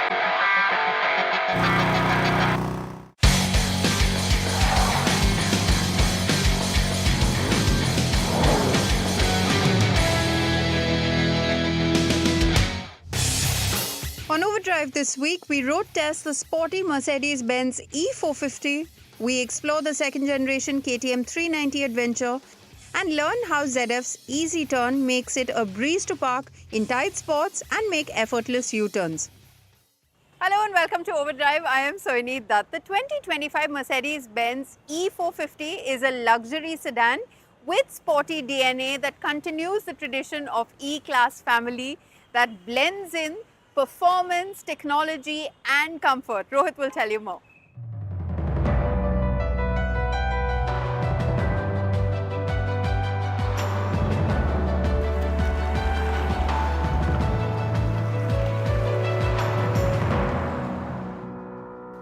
On Overdrive this week, we road test the sporty Mercedes-Benz E450. We explore the second-generation KTM 390 Adventure and learn how ZF's EasyTurn makes it a breeze to park in tight spots and make effortless U-turns. Hello and welcome to Overdrive. I am Soini Dutt. The 2025 Mercedes-Benz E450 is a luxury sedan with sporty DNA that continues the tradition of E-Class family that blends in performance, technology and comfort. Rohit will tell you more.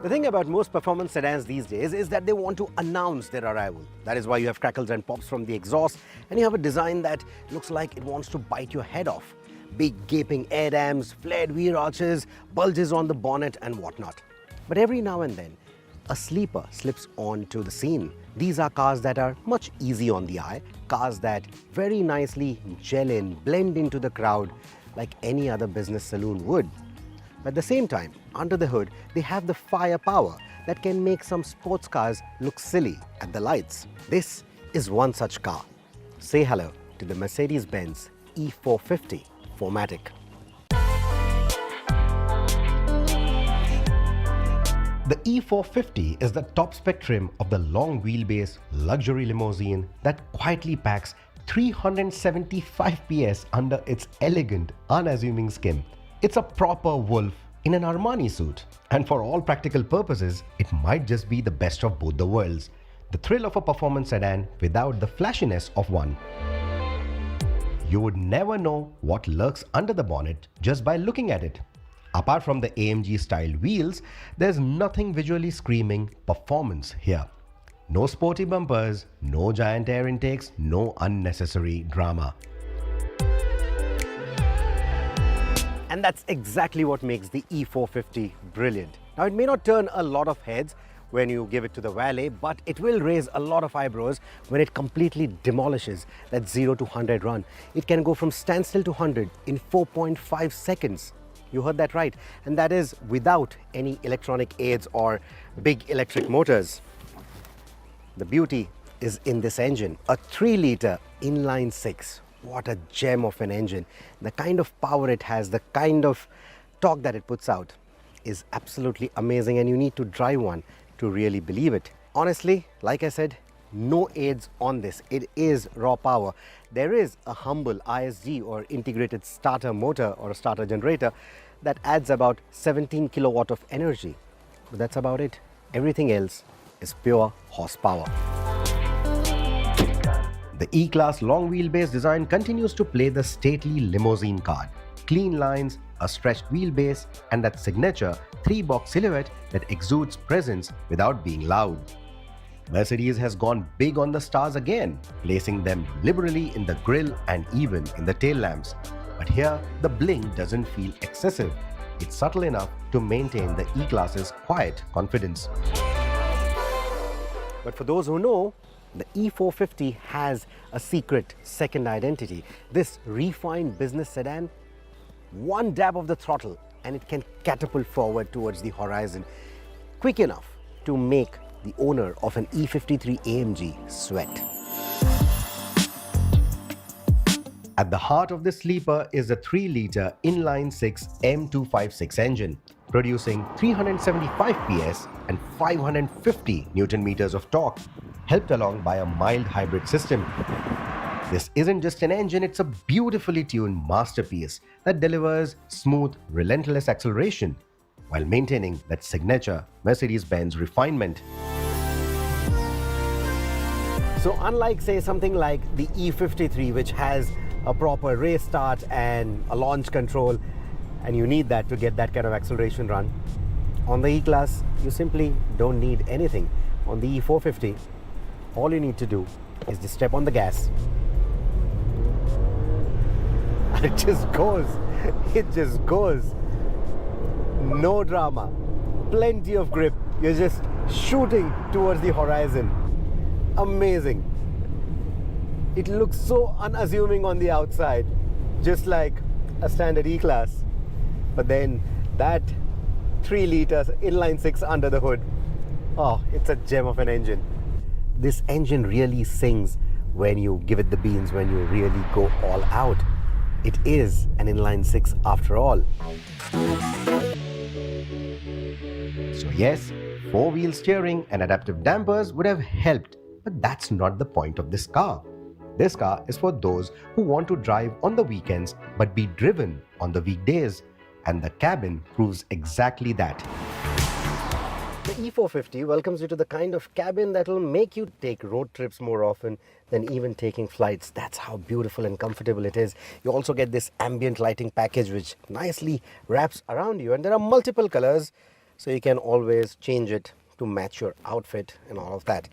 The thing about most performance sedans these days is that they want to announce their arrival. That is why you have crackles and pops from the exhaust, and you have a design that looks like it wants to bite your head off. Big gaping air dams, flared wheel arches, bulges on the bonnet and whatnot. But every now and then, a sleeper slips onto the scene. These are cars that are much easy on the eye, cars that very nicely gel in, blend into the crowd like any other business saloon would. But at the same time, under the hood, they have the firepower that can make some sports cars look silly at the lights. This is one such car. Say hello to the Mercedes-Benz E450 4MATIC. The E450 is the top spectrum of the long wheelbase luxury limousine that quietly packs 375 PS under its elegant, unassuming skin. It's a proper wolf in an Armani suit, and for all practical purposes, it might just be the best of both the worlds. The thrill of a performance sedan without the flashiness of one. You would never know what lurks under the bonnet just by looking at it. Apart from the AMG-styled wheels, there's nothing visually screaming performance here. No sporty bumpers, no giant air intakes, no unnecessary drama. And that's exactly what makes the E450 brilliant. Now, it may not turn a lot of heads when you give it to the valet, but it will raise a lot of eyebrows when it completely demolishes that 0 to 100 run. It can go from standstill to 100 in 4.5 seconds. You heard that right. And that is without any electronic aids or big electric motors. The beauty is in this engine, a 3-litre inline 6. What a gem of an engine. The kind of power it has, the kind of torque that it puts out is absolutely amazing, and you need to drive one to really believe it. Honestly, like I said, no aids on this. It is raw power. There is a humble ISG or integrated starter motor or a starter generator that adds about 17 kilowatt of energy. But that's about it. Everything else is pure horsepower. The E-Class long wheelbase design continues to play the stately limousine card. Clean lines, a stretched wheelbase, and that signature 3-box silhouette that exudes presence without being loud. Mercedes has gone big on the stars again, placing them liberally in the grille and even in the tail lamps. But here, the bling doesn't feel excessive. It's subtle enough to maintain the E-Class's quiet confidence. But for those who know, the E450 has a secret second identity. This refined business sedan, one dab of the throttle and it can catapult forward towards the horizon, quick enough to make the owner of an E53 AMG sweat. At the heart of the sleeper is the 3-litre inline-6 M256 engine, producing 375 PS and 550 Nm of torque, helped along by a mild hybrid system. This isn't just an engine, it's a beautifully tuned masterpiece that delivers smooth, relentless acceleration while maintaining that signature Mercedes-Benz refinement. So unlike, say, something like the E53, which has a proper race start and a launch control, and you need that to get that kind of acceleration run, on the E-Class, you simply don't need anything. On the E450, all you need to do is just step on the gas. And it just goes. It just goes. no drama, plenty of grip. You're just shooting towards the horizon. Amazing. It looks so unassuming on the outside, just like a standard E-Class. But then that 3 liters inline 6 under the hood, oh, it's a gem of an engine. This engine really sings when you give it the beans, when you really go all out. It is an inline 6 after all. So yes, 4-wheel steering and adaptive dampers would have helped, but that's not the point of this car. This car is for those who want to drive on the weekends but be driven on the weekdays, and the cabin proves exactly that. The E450 welcomes you to the kind of cabin that will make you take road trips more often than even taking flights. That's how beautiful and comfortable it is. You also get this ambient lighting package which nicely wraps around you, and there are multiple colors, so you can always change it to match your outfit and all of that.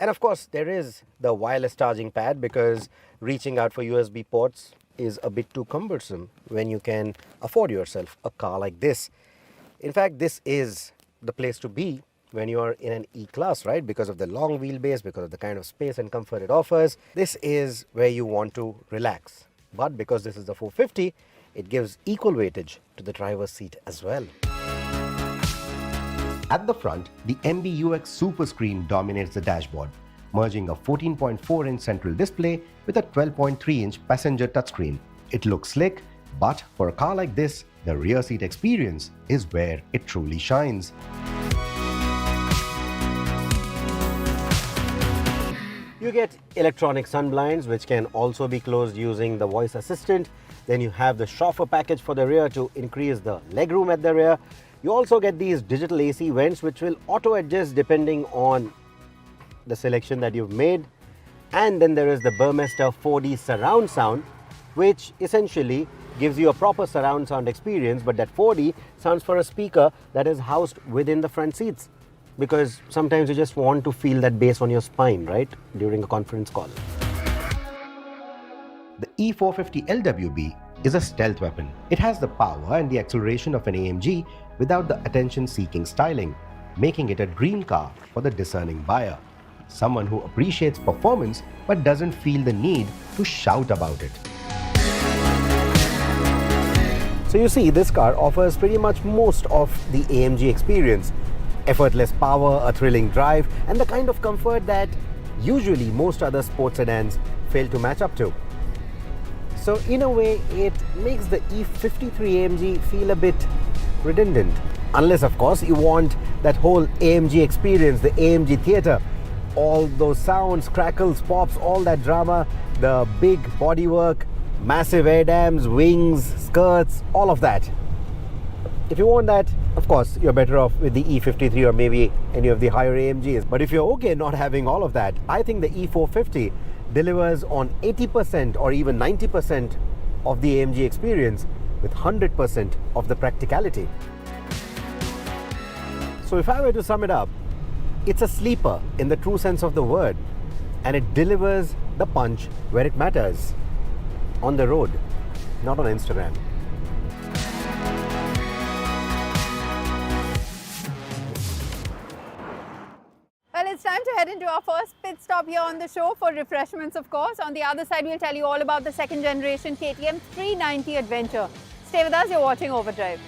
And of course, there is the wireless charging pad, because reaching out for USB ports is a bit too cumbersome when you can afford yourself a car like this. In fact, this is the place to be when you are in an E-Class, right? Because of the long wheelbase, because of the kind of space and comfort it offers. This is where you want to relax. But because this is the 450, it gives equal weightage to the driver's seat as well. At the front, the MBUX Super Screen dominates the dashboard, merging a 14.4-inch central display with a 12.3-inch passenger touchscreen. It looks slick, but for a car like this, the rear seat experience is where it truly shines. You get electronic sunblinds, which can also be closed using the voice assistant. Then you have the chauffeur package for the rear to increase the legroom at the rear. You also get these digital AC vents, which will auto adjust depending on the selection that you've made. And then there is the Burmester 4D surround sound, which essentially gives you a proper surround sound experience, but that 4D sounds for a speaker that is housed within the front seats, because sometimes you just want to feel that bass on your spine, right, during a conference call. The E450 LWB is a stealth weapon. It has the power and the acceleration of an AMG without the attention-seeking styling, making it a dream car for the discerning buyer, someone who appreciates performance but doesn't feel the need to shout about it. So you see, this car offers pretty much most of the AMG experience. Effortless power, a thrilling drive, and the kind of comfort that usually most other sports sedans fail to match up to. So in a way, it makes the E53 AMG feel a bit redundant. Unless, of course, you want that whole AMG experience, the AMG theater. All those sounds, crackles, pops, all that drama, the big bodywork, massive air dams, wings, skirts, all of that. If you want that, of course, you're better off with the E53 or maybe any of the higher AMGs. But if you're okay not having all of that, I think the E450 delivers on 80% or even 90% of the AMG experience with 100% of the practicality. So if I were to sum it up, it's a sleeper in the true sense of the word, and it delivers the punch where it matters. On the road, not on Instagram. Well, it's time to head into our first pit stop here on the show for refreshments, of course. On the other side, we'll tell you all about the second generation KTM 390 Adventure. Stay with us, you're watching Overdrive.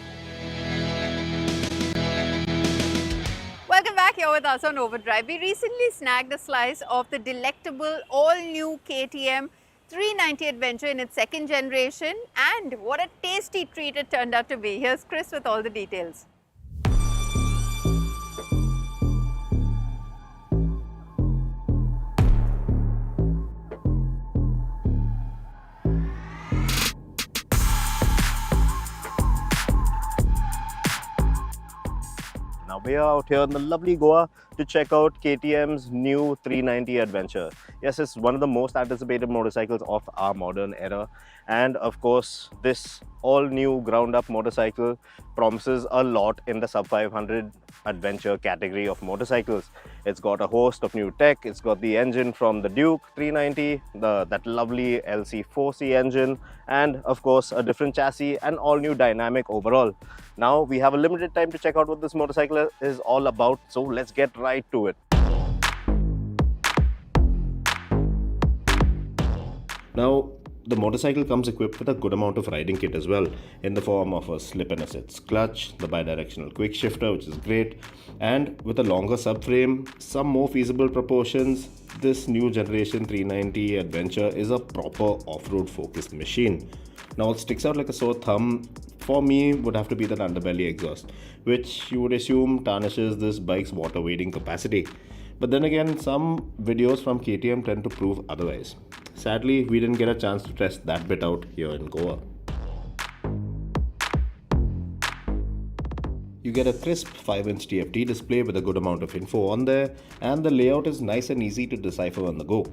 Welcome back here with us on Overdrive. We recently snagged a slice of the delectable all-new KTM 390 Adventure in its second generation, and what a tasty treat it turned out to be. Here's Chris with all the details. Now we are out here in the lovely Goa to check out KTM's new 390 Adventure. Yes, it's one of the most anticipated motorcycles of our modern era, and of course this all new ground up motorcycle promises a lot in the sub 500 adventure category of motorcycles. It's got a host of new tech. It's got the engine from the Duke 390, that lovely LC4C engine, and of course a different chassis and all new dynamic overall. Now we have a limited time to check out what this motorcycle is all about, so let's get right to it. Now, the motorcycle comes equipped with a good amount of riding kit as well, in the form of a slip and assist clutch, the bidirectional quick shifter, which is great, and with a longer subframe, some more feasible proportions, this new generation 390 Adventure is a proper off-road focused machine. Now, what sticks out like a sore thumb for me would have to be that underbelly exhaust, which you would assume tarnishes this bike's water wading capacity. But then again, some videos from KTM tend to prove otherwise. Sadly, we didn't get a chance to test that bit out here in Goa. You get a crisp 5-inch TFT display with a good amount of info on there, and the layout is nice and easy to decipher on the go.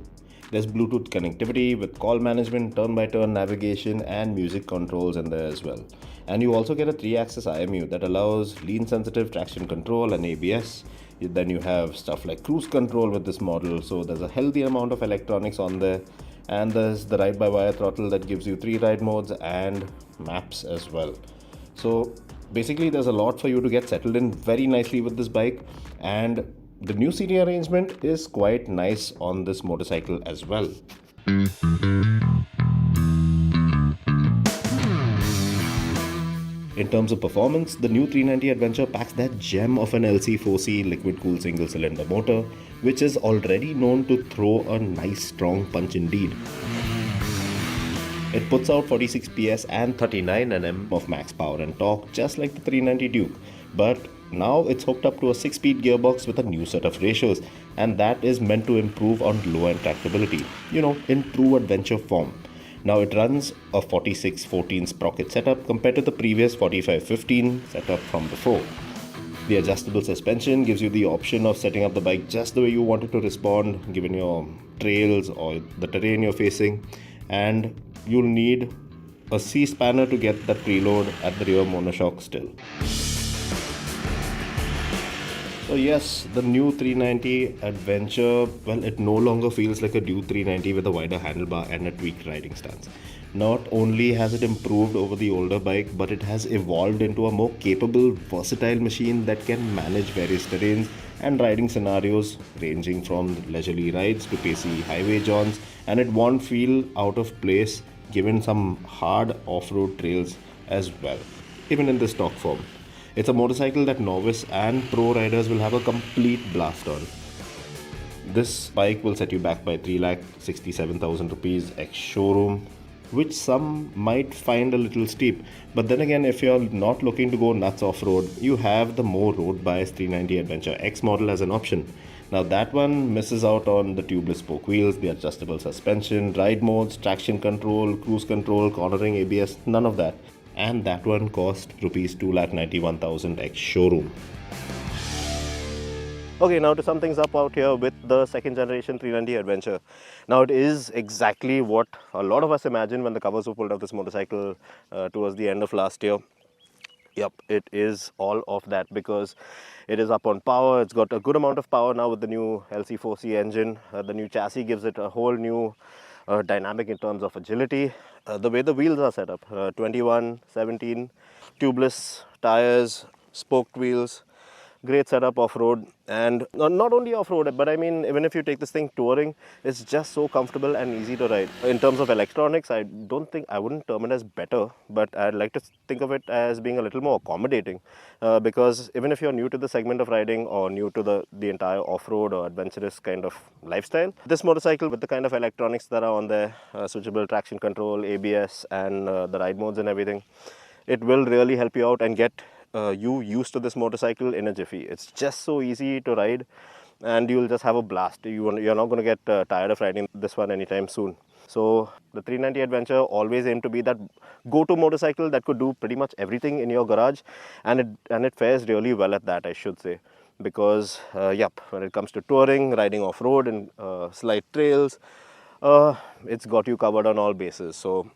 There's Bluetooth connectivity with call management, turn-by-turn navigation, and music controls in there as well. And you also get a 3-axis IMU that allows lean-sensitive traction control and ABS. Then you have stuff like cruise control with this model, so there's a healthy amount of electronics on there. And there's the ride-by-wire throttle that gives you 3 ride modes and maps as well. So basically there's a lot for you to get settled in very nicely with this bike, and the new seating arrangement is quite nice on this motorcycle as well. In terms of performance, the new 390 Adventure packs that gem of an LC4C liquid-cooled single-cylinder motor, which is already known to throw a nice strong punch indeed. It puts out 46 PS and 39 Nm of max power and torque, just like the 390 Duke, but now it's hooked up to a 6-speed gearbox with a new set of ratios, and that is meant to improve on low-end tractability, in true adventure form. Now it runs a 46-14 sprocket setup compared to the previous 45-15 setup from before. The adjustable suspension gives you the option of setting up the bike just the way you want it to respond given your trails or the terrain you're facing, and you'll need a C-spanner to get that preload at the rear monoshock still. So yes, the new 390 Adventure, well, it no longer feels like a Duke 390 with a wider handlebar and a tweaked riding stance. Not only has it improved over the older bike, but it has evolved into a more capable, versatile machine that can manage various terrains and riding scenarios ranging from leisurely rides to pacey highway jaunts, and it won't feel out of place given some hard off-road trails as well, even in the stock form. It's a motorcycle that novice and pro riders will have a complete blast on. This bike will set you back by 3,67,000 rupees ex-showroom, which some might find a little steep. But then again, if you're not looking to go nuts off-road, you have the more road-biased 390 Adventure X model as an option. Now that one misses out on the tubeless spoke wheels, the adjustable suspension, ride modes, traction control, cruise control, cornering, ABS, none of that. And that one cost rupees 2,91,000 ex-showroom. Okay, now to sum things up out here with the second generation 390 Adventure. Now it is exactly what a lot of us imagined when the covers were pulled off this motorcycle towards the end of last year. Yep, it is all of that because it is up on power. It's got a good amount of power now with the new LC4C engine. The new chassis gives it a whole new dynamic in terms of agility. The way the wheels are set up, 21, 17, tubeless tires, spoked wheels, great setup off-road, and not only off-road, but I mean, even if you take this thing touring, it's just so comfortable and easy to ride. In terms of electronics, I wouldn't term it as better, but I'd like to think of it as being a little more accommodating, because even if you're new to the segment of riding or new to the entire off-road or adventurous kind of lifestyle, this motorcycle with the kind of electronics that are on there, switchable traction control, ABS, and the ride modes and everything, it will really help you out and get you used to this motorcycle in a jiffy. It's just so easy to ride and you'll just have a blast. You're not going to get tired of riding this one anytime soon. So the 390 Adventure always aimed to be that go-to motorcycle that could do pretty much everything in your garage, and it fares really well at that, I should say, because when it comes to touring, riding off-road and slight trails, it's got you covered on all bases. So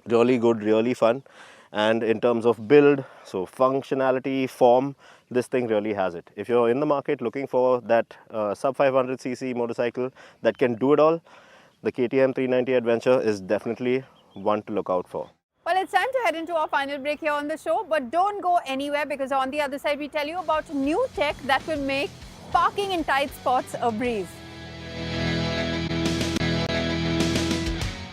really good, really fun. And in terms of build, so functionality, form, this thing really has it. If you're in the market looking for that sub 500cc motorcycle that can do it all, the KTM 390 Adventure is definitely one to look out for. Well, it's time to head into our final break here on the show, but don't go anywhere because on the other side we tell you about new tech that will make parking in tight spots a breeze.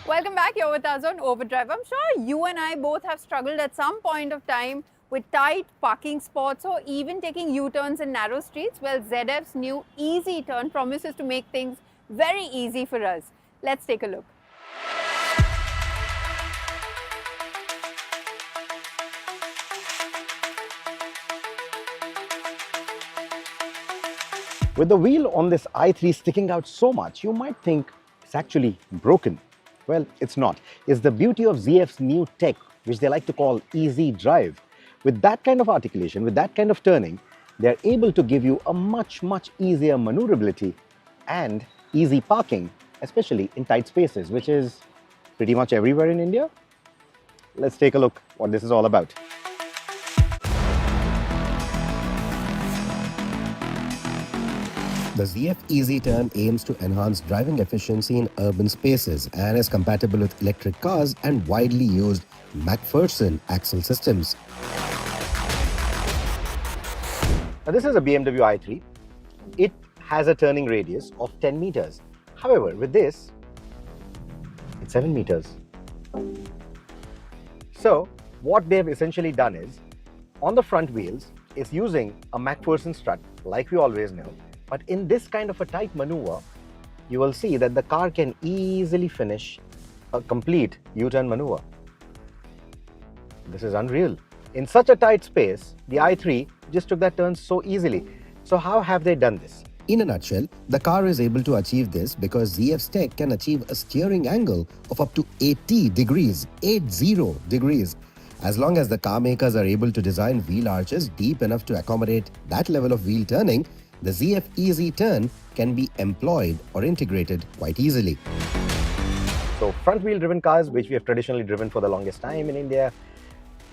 Welcome back, you're with us on Overdrive. I'm sure you and I both have struggled at some point of time with tight parking spots or even taking U-turns in narrow streets. Well, ZF's new EasyTurn promises to make things very easy for us. Let's take a look. With the wheel on this i3 sticking out so much, you might think it's actually broken. Well, it's not. It's the beauty of ZF's new tech, which they like to call EasyDrive. With that kind of articulation, with that kind of turning, they're able to give you a much easier maneuverability and easy parking, especially in tight spaces, which is pretty much everywhere in India. Let's take a look what this is all about. The ZF EasyTurn aims to enhance driving efficiency in urban spaces and is compatible with electric cars and widely used McPherson axle systems. Now, this is a BMW i3. It has a turning radius of 10 meters. However, with this, it's 7 meters. So, what they've essentially done is, on the front wheels, it's using a McPherson strut, like we always know. But in this kind of a tight maneuver, you will see that the car can easily finish a complete U-turn maneuver. This is unreal. In such a tight space, the i3 just took that turn so easily. So how have they done this? In a nutshell, the car is able to achieve this because ZF's tech can achieve a steering angle of up to 80 degrees, 80 degrees. As long as the car makers are able to design wheel arches deep enough to accommodate that level of wheel turning, the ZF EasyTurn can be employed or integrated quite easily. So front wheel driven cars, which we have traditionally driven for the longest time in India,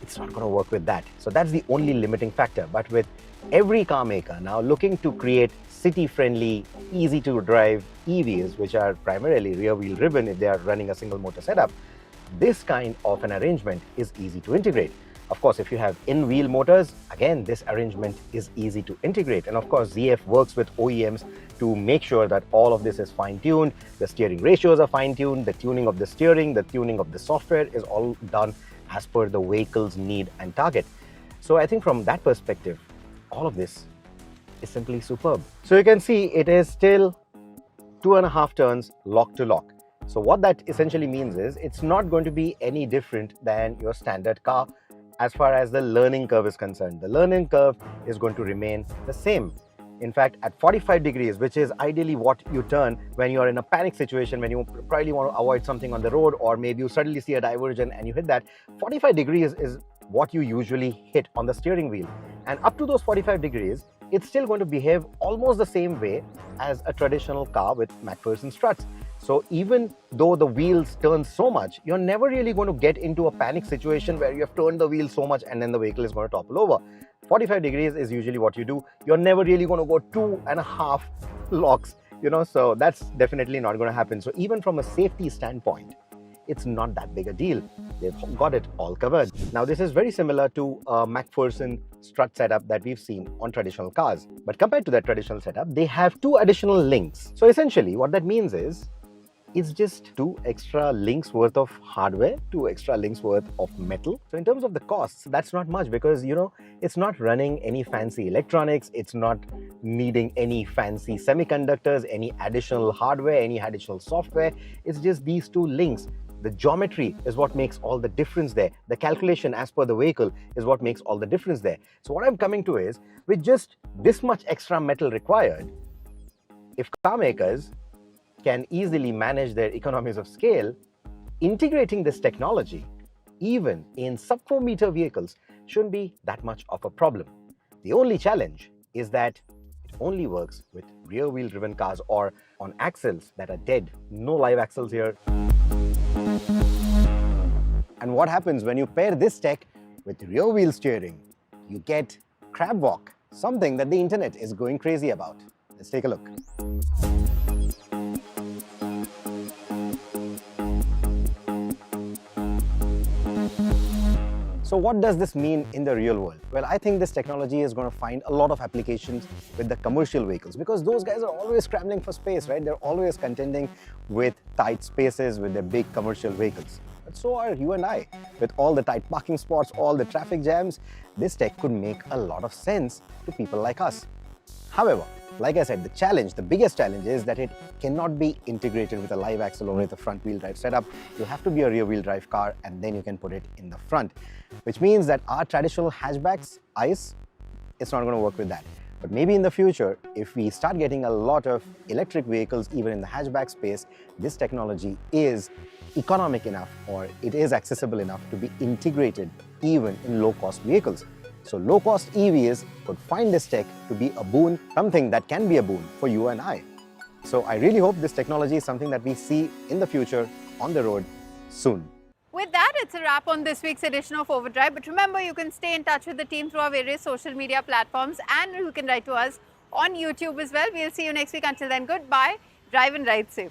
it's not going to work with that. So that's the only limiting factor. But with every car maker now looking to create city-friendly, easy-to-drive EVs, which are primarily rear-wheel driven if they are running a single motor setup, this kind of an arrangement is easy to integrate. Of course, if you have in-wheel motors, again, this arrangement is easy to integrate. And of course, ZF works with OEMs to make sure that all of this is fine-tuned, the steering ratios are fine-tuned, the tuning of the steering, the tuning of the software is all done as per the vehicle's need and target. So I think from that perspective, all of this is simply superb. So you can see it is still 2.5 turns lock to lock. So what that essentially means is it's not going to be any different than your standard car as far as the learning curve is concerned. The learning curve is going to remain the same. In fact, at 45 degrees, which is ideally what you turn when you're in a panic situation, when you probably want to avoid something on the road, or maybe you suddenly see a diversion and you hit that, 45 degrees is what you usually hit on the steering wheel. And up to those 45 degrees, it's still going to behave almost the same way as a traditional car with McPherson struts. So even though the wheels turn so much, you're never really going to get into a panic situation where you have turned the wheel so much and then the vehicle is going to topple over. 45 degrees is usually what you do. You're never really going to go 2.5 locks, so that's definitely not going to happen. So even from a safety standpoint, it's not that big a deal. They've got it all covered. Now, this is very similar to a McPherson strut setup that we've seen on traditional cars. But compared to that traditional setup, they have 2 additional links. So essentially, what that means is, it's just 2 extra links worth of hardware, 2 extra links worth of metal. So in terms of the costs, that's not much because, it's not running any fancy electronics, it's not needing any fancy semiconductors, any additional hardware, any additional software. It's just these 2 links. The geometry is what makes all the difference there. The calculation as per the vehicle is what makes all the difference there. So what I'm coming to is, with just this much extra metal required, if car makers can easily manage their economies of scale, integrating this technology, even in sub-4 meter vehicles, shouldn't be that much of a problem. The only challenge is that it only works with rear-wheel driven cars or on axles that are dead. No live axles here. And what happens when you pair this tech With rear wheel steering, you get crab walk, something that the internet is going crazy about. Let's take a look. So what does this mean in the real world? Well, I think this technology is going to find a lot of applications with the commercial vehicles, because those guys are always scrambling for space, right? They're always contending with tight spaces with their big commercial vehicles. But so are you and I. With all the tight parking spots, all the traffic jams, this tech could make a lot of sense to people like us. However, like I said, the biggest challenge is that it cannot be integrated with a live axle or with a front wheel drive setup. You have to be a rear wheel drive car and then you can put it in the front, which means that our traditional hatchbacks, ICE, it's not going to work with that. But maybe in the future, if we start getting a lot of electric vehicles even in the hatchback space, this technology is economic enough, or it is accessible enough to be integrated even in low-cost vehicles. So low-cost EVs could find this tech to be a boon, something that can be a boon for you and I. So I really hope this technology is something that we see in the future on the road soon. With that, it's a wrap on this week's edition of Overdrive. But remember, you can stay in touch with the team through our various social media platforms, and you can write to us on YouTube as well. We'll see you next week. Until then, goodbye. Drive and ride safe.